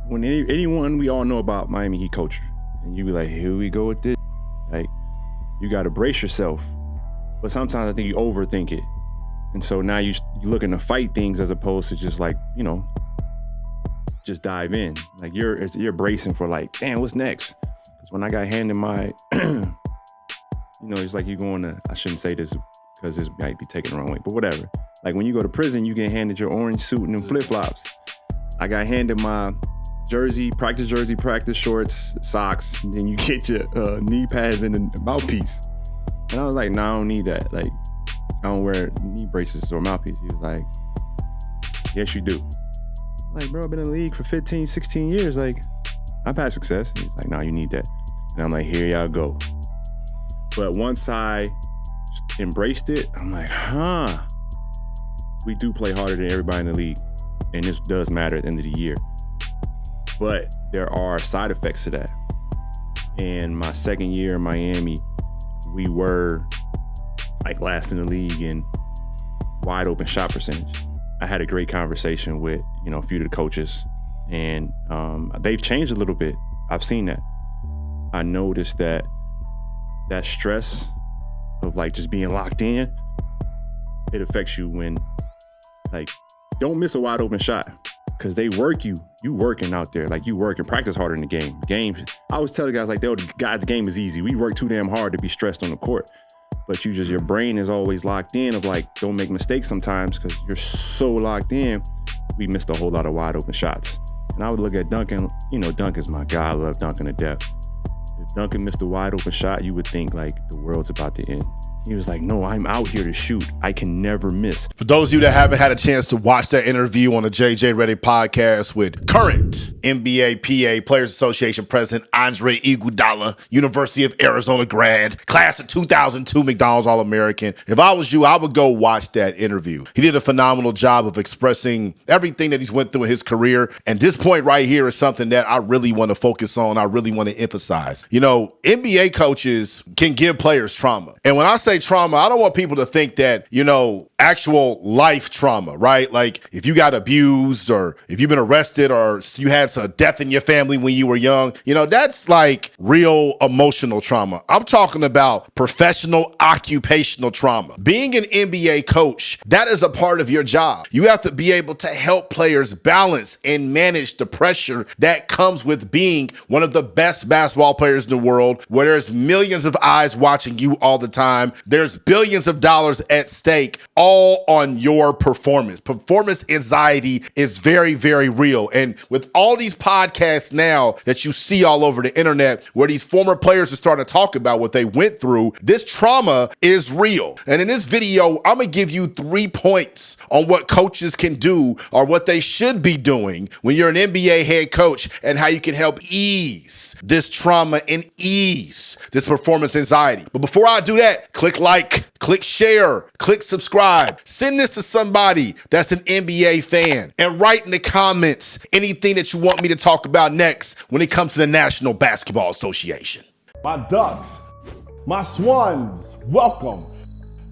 when anyone we all know about Miami Heat culture, and you be like, here we go with this. Like, you got to brace yourself. But sometimes I think you overthink it. And so now you're looking to fight things as opposed to just like, just dive in. Like you're bracing for like, damn, what's next? Because when I got handed my, it's like you going to, I shouldn't say this because this might be taken the wrong way, but whatever. Like when you go to prison, you get handed your orange suit and them flip-flops. I got handed my practice shorts, socks, and then you get your knee pads and a mouthpiece. And I was like, nah, I don't need that. Like, I don't wear knee braces or mouthpiece. He was like, yes, you do. I'm like, bro, I've been in the league for 15, 16 years. Like, I've had success. And he's like, no, you need that. And I'm like, here y'all go. But once I embraced it, I'm like, we do play harder than everybody in the league. And this does matter at the end of the year. But there are side effects to that. And my second year in Miami, we were like last in the league in wide open shot percentage. I had a great conversation with, a few of the coaches, and they've changed a little bit. I've seen that. I noticed that stress of like just being locked in, it affects you when like, don't miss a wide open shot. Cause they work you working out there. Like you work and practice harder in the game. I always tell the guys like, the game is easy. We work too damn hard to be stressed on the court. But your brain is always locked in of like, don't make mistakes sometimes because you're so locked in. We missed a whole lot of wide open shots. And I would look at Duncan, Duncan's my guy. I love Duncan to death. If Duncan missed a wide open shot, you would think like the world's about to end. He was like, no, I'm out here to shoot. I can never miss. For those of you that haven't had a chance to watch that interview on the JJ Redick podcast with current NBA PA Players Association President Andre Iguodala, University of Arizona grad, class of 2002 McDonald's All-American. If I was you, I would go watch that interview. He did a phenomenal job of expressing everything that he's went through in his career. And this point right here is something that I really want to focus on. I really want to emphasize. NBA coaches can give players trauma. And when I say trauma, I don't want people to think that, actual life trauma, right? Like if you got abused or if you've been arrested or you had a death in your family when you were young, that's like real emotional trauma. I'm talking about professional occupational trauma. Being an NBA coach, that is a part of your job. You have to be able to help players balance and manage the pressure that comes with being one of the best basketball players in the world, where there's millions of eyes watching you all the time. There's billions of dollars at stake, all on your performance. Performance anxiety is very, very real. And with all these podcasts now that you see all over the internet where these former players are starting to talk about what they went through, this trauma is real. And in this video, I'm going to give you 3 points on what coaches can do or what they should be doing when you're an NBA head coach and how you can help ease this trauma and ease this performance anxiety. But before I do that, click like, click share, click subscribe. Send this to somebody that's an NBA fan and write in the comments anything that you want me to talk about next when it comes to the National Basketball Association. My ducks, my swans, welcome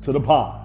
to the pond.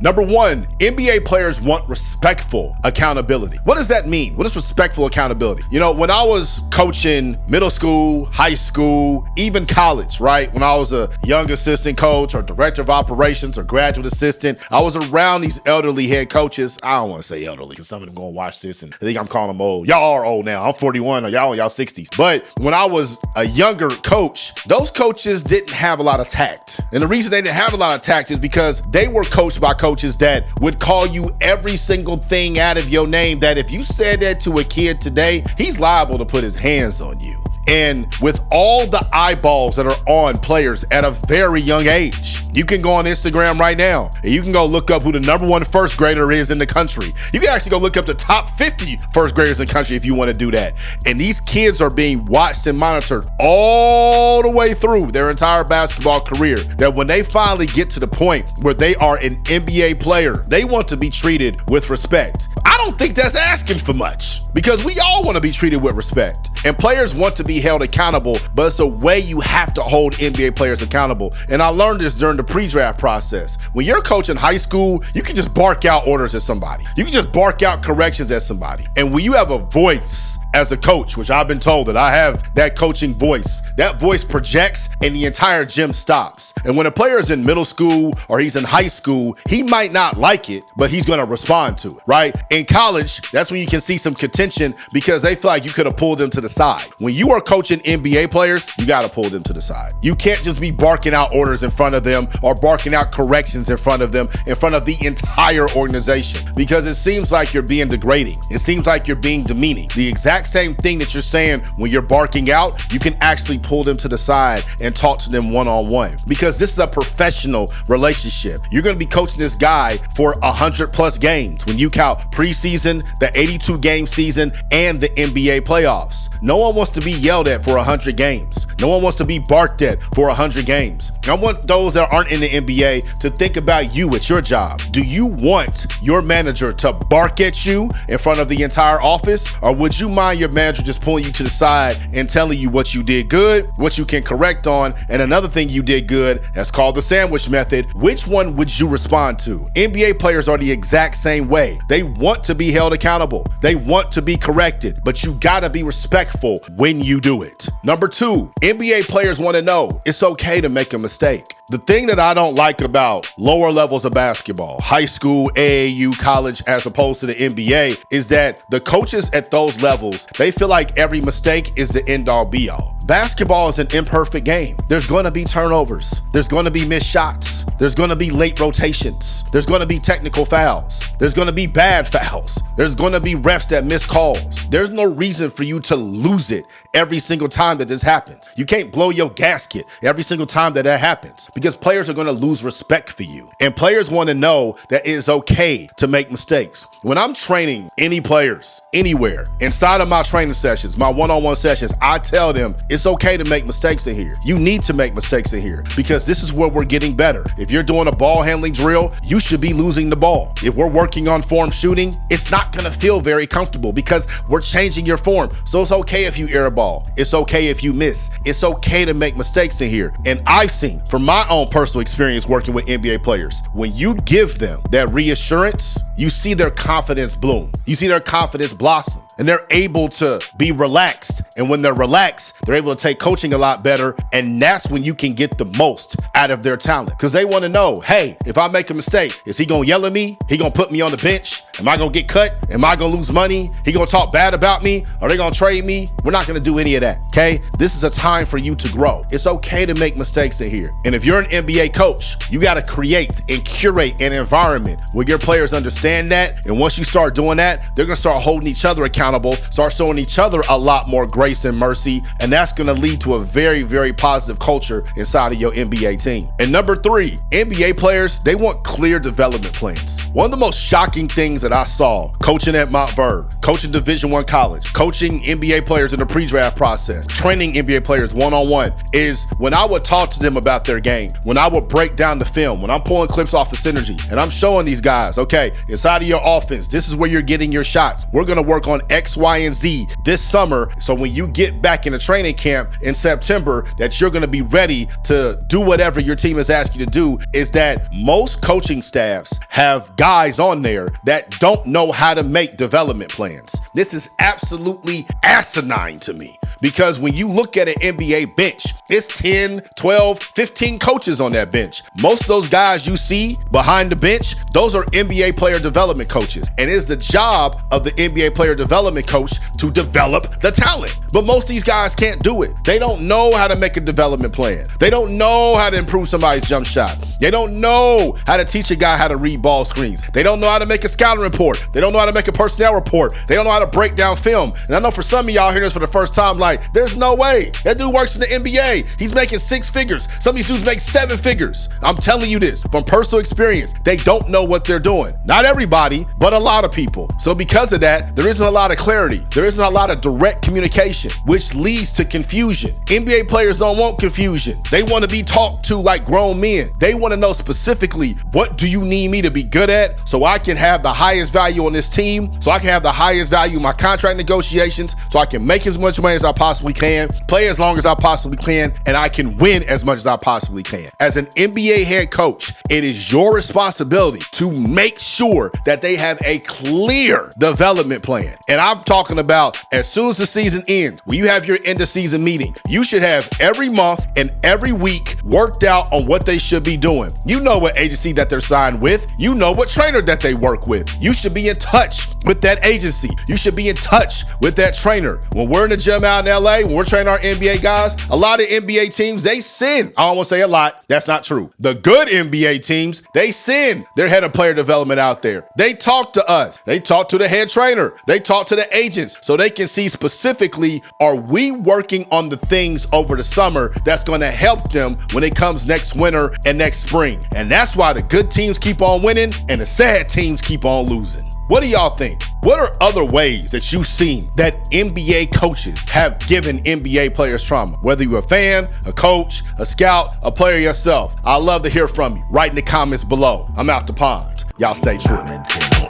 Number one, NBA players want respectful accountability. What does that mean? What is respectful accountability? When I was coaching middle school, high school, even college, right? When I was a young assistant coach or director of operations or graduate assistant, I was around these elderly head coaches. I don't want to say elderly because some of them going to watch this and I think I'm calling them old. Y'all are old now. I'm 41 or y'all in y'all 60s. But when I was a younger coach, those coaches didn't have a lot of tact. And the reason they didn't have a lot of tact is because they were coached by coaches that would call you every single thing out of your name that if you said that to a kid today, he's liable to put his hands on you. And with all the eyeballs that are on players at a very young age, you can go on Instagram right now and you can go look up who the #1 first grader is in the country. You can actually go look up the top 50 first graders in the country if you want to do that. And these kids are being watched and monitored all the way through their entire basketball career, that when they finally get to the point where they are an NBA player, they want to be treated with respect. I don't think that's asking for much, because we all want to be treated with respect. And players want to be held accountable, but it's a way you have to hold NBA players accountable. And I learned this during the pre-draft process. When you're coaching high school, you can just bark out orders at somebody. You can just bark out corrections at somebody. And when you have a voice as a coach, which I've been told that I have that coaching voice. That voice projects and the entire gym stops. And when a player is in middle school or he's in high school, he might not like it, but he's going to respond to it, right? In college, that's when you can see some contention because they feel like you could have pulled them to the side. When you are coaching NBA players, you got to pull them to the side. You can't just be barking out orders in front of them or barking out corrections in front of them, in front of the entire organization, because it seems like you're being degrading. It seems like you're being demeaning. The exact same thing that you're saying when you're barking out, you can actually pull them to the side and talk to them one-on-one, because this is a professional relationship. You're going to be coaching this guy for 100+ games when you count preseason, the 82 game season, and the NBA playoffs. No one wants to be yelled at for 100 games. No one wants to be barked at for 100 games. I want those that aren't in the NBA to think about you at your job. Do you want your manager to bark at you in front of the entire office? Or would you mind your manager just pulling you to the side and telling you what you did good, what you can correct on, and another thing you did good, that's called the sandwich method? Which one would you respond to? NBA players are the exact same way. They want to be held accountable. They want to be corrected, but you gotta be respectful when you do it. Number 2, NBA players want to know it's okay to make a mistake. The thing that I don't like about lower levels of basketball, high school, AAU, college, as opposed to the NBA, is that the coaches at those levels, they feel like every mistake is the end-all be-all. Basketball is an imperfect game. There's going to be turnovers. There's going to be missed shots. There's going to be late rotations. There's going to be technical fouls. There's going to be bad fouls. There's going to be refs that miss calls. There's no reason for you to lose it every single time that this happens. You can't blow your gasket every single time that happens, because players are going to lose respect for you. And players want to know that it is okay to make mistakes. When I'm training any players anywhere, inside of my training sessions, my one-on-one sessions, I tell them it's okay to make mistakes in here. You need to make mistakes in here because this is where we're getting better. If you're doing a ball handling drill, you should be losing the ball. If we're working on form shooting, it's not going to feel very comfortable because we're changing your form. So it's okay if you air a ball. It's okay if you miss. It's okay to make mistakes in here. And I've seen from my own personal experience working with NBA players, when you give them that reassurance, you see their confidence bloom. You see their confidence blossom. And they're able to be relaxed. And when they're relaxed, they're able to take coaching a lot better. And that's when you can get the most out of their talent. Because they want to know, hey, if I make a mistake, is he going to yell at me? He going to put me on the bench? Am I going to get cut? Am I going to lose money? He going to talk bad about me? Are they going to trade me? We're not going to do any of that, okay? This is a time for you to grow. It's okay to make mistakes in here. And if you're an NBA coach, you got to create and curate an environment where your players understand that. And once you start doing that, they're going to start holding each other accountable, start showing each other a lot more grace and mercy. And that's going to lead to a very, very positive culture inside of your NBA team. And number 3, NBA players, they want clear development plans. One of the most shocking things that I saw coaching at Mount Verb, coaching Division I college, coaching NBA players in the pre-draft process, training NBA players one-on-one, is when I would talk to them about their game, when I would break down the film, when I'm pulling clips off of Synergy, and I'm showing these guys, okay, inside of your offense, this is where you're getting your shots. We're going to work on X, Y, and Z this summer. So when you get back in the training camp in September, that you're going to be ready to do whatever your team has asked you to do. Is that most coaching staffs have guys on there that don't know how to make development plans. This is absolutely asinine to me. Because when you look at an NBA bench, it's 10, 12, 15 coaches on that bench. Most of those guys you see behind the bench, those are NBA player development coaches. And it's the job of the NBA player development coach to develop the talent. But most of these guys can't do it. They don't know how to make a development plan. They don't know how to improve somebody's jump shot. They don't know how to teach a guy how to read ball screens. They don't know how to make a scouting report. They don't know how to make a personnel report. They don't know how to break down film. And I know for some of y'all hearing this for the first time, like, there's no way. That dude works in the NBA. He's making 6 figures. Some of these dudes make 7 figures. I'm telling you this from personal experience. They don't know what they're doing. Not everybody, but a lot of people. So because of that, there isn't a lot of clarity. There isn't a lot of direct communication, which leads to confusion. NBA players don't want confusion. They want to be talked to like grown men. They want to know specifically, what do you need me to be good at so I can have the highest value on this team, so I can have the highest value in my contract negotiations, so I can make as much money as I possibly can, play as long as I possibly can, and I can win as much as I possibly can. As an NBA head coach, it is your responsibility to make sure that they have a clear development plan. And I'm talking about as soon as the season ends, when you have your end of season meeting, you should have every month and every week worked out on what they should be doing. You know what agency that they're signed with. You know what trainer that they work with. You should be in touch with that agency. You should be in touch with that trainer. When we're in the gym out in LA, when we're training our NBA guys, a lot of NBA teams, they send, I don't want to say a lot, that's not true. The good NBA teams, they send their head of player development out there. They talk to us. They talk to the head trainer. They talk to the agents so they can see specifically, are we working on the things over the summer that's going to help them when it comes next winter and next spring. And that's why the good teams keep on winning and the sad teams keep on losing. What do y'all think? What are other ways that you've seen that NBA coaches have given NBA players trauma? Whether you're a fan, a coach, a scout, a player yourself, I'd love to hear from you. Write in the comments below. I'm out the pond. Y'all stay true.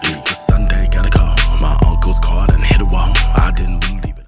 Easter Sunday, gotta call my uncle's car.